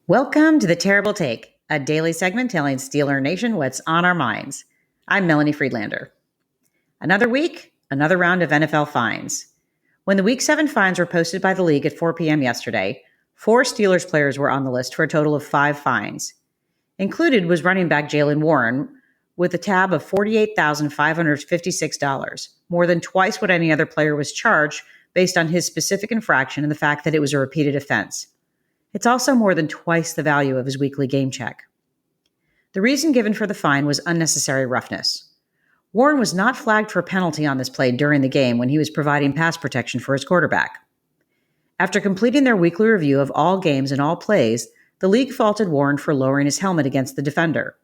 Welcome to The Terrible Take, a daily segment telling Steeler Nation what's on our minds. I'm Melanie Friedlander. Another week, another round of NFL fines. When the Week 7 fines were posted by the league at 4 p.m. yesterday, 4 Steelers players were on the list for a total of 5 fines. Included was running back Jaylen Warren with a tab of $48,556, more than twice what any other player was charged based on his specific infraction and the fact that it was a repeated offense. It's also more than twice the value of his weekly game check. The reason given for the fine was unnecessary roughness. Warren was not flagged for a penalty on this play during the game when he was providing pass protection for his quarterback. After completing their weekly review of all games and all plays, the league faulted Warren for lowering his helmet against the defender.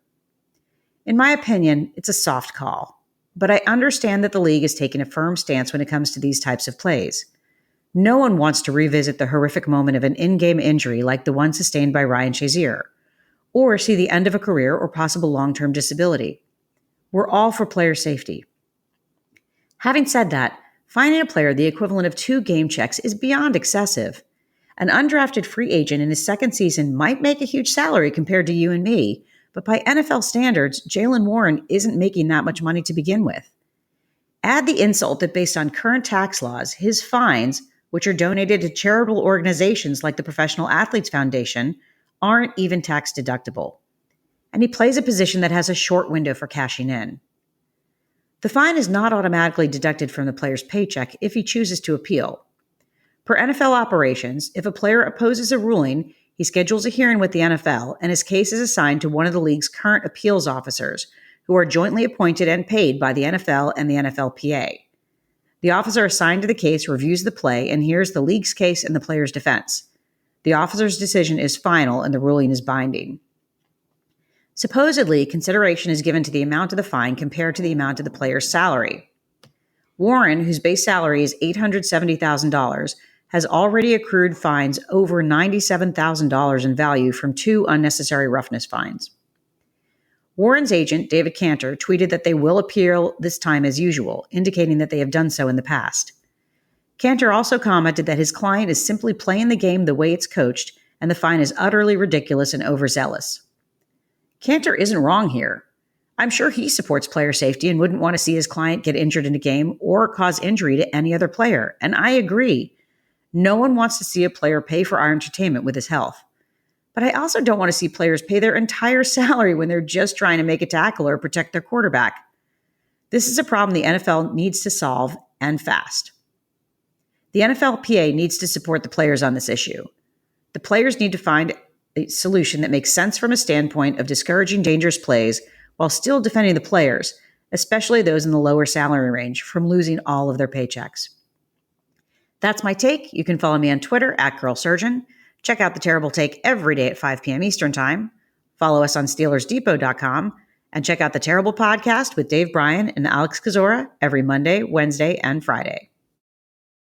In my opinion, it's a soft call, but I understand that the league is taking a firm stance when it comes to these types of plays. No one wants to revisit the horrific moment of an in-game injury like the one sustained by Ryan Shazier, or see the end of a career or possible long-term disability. We're all for player safety. Having said that, fining a player the equivalent of 2 game checks is beyond excessive. An undrafted free agent in his second season might make a huge salary compared to you and me, but by NFL standards, Jaylen Warren isn't making that much money to begin with. Add the insult that based on current tax laws, his fines, which are donated to charitable organizations like the Professional Athletes Foundation, aren't even tax deductible. And he plays a position that has a short window for cashing in. The fine is not automatically deducted from the player's paycheck if he chooses to appeal. Per NFL operations, if a player opposes a ruling, he schedules a hearing with the NFL and his case is assigned to one of the league's current appeals officers, who are jointly appointed and paid by the NFL and the NFLPA. The officer assigned to the case reviews the play and hears the league's case and the player's defense. The officer's decision is final and the ruling is binding. Supposedly, consideration is given to the amount of the fine compared to the amount of the player's salary. Warren, whose base salary is $870,000, has already accrued fines over $97,000 in value from 2 unnecessary roughness fines. Warren's agent, David Cantor, tweeted that they will appeal this time as usual, indicating that they have done so in the past. Cantor also commented that his client is simply playing the game the way it's coached, and the fine is utterly ridiculous and overzealous. Cantor isn't wrong here. I'm sure he supports player safety and wouldn't want to see his client get injured in a game or cause injury to any other player, and I agree. No one wants to see a player pay for our entertainment with his health. But I also don't want to see players pay their entire salary when they're just trying to make a tackle or protect their quarterback. This is a problem the NFL needs to solve, and fast. The NFLPA needs to support the players on this issue. The players need to find a solution that makes sense from a standpoint of discouraging dangerous plays while still defending the players, especially those in the lower salary range, from losing all of their paychecks. That's my take. You can follow me on Twitter @GirlSurgeon. Check out The Terrible Take every day at 5 p.m. Eastern Time. Follow us on SteelersDepot.com and check out The Terrible Podcast with Dave Bryan and Alex Kozora every Monday, Wednesday, and Friday.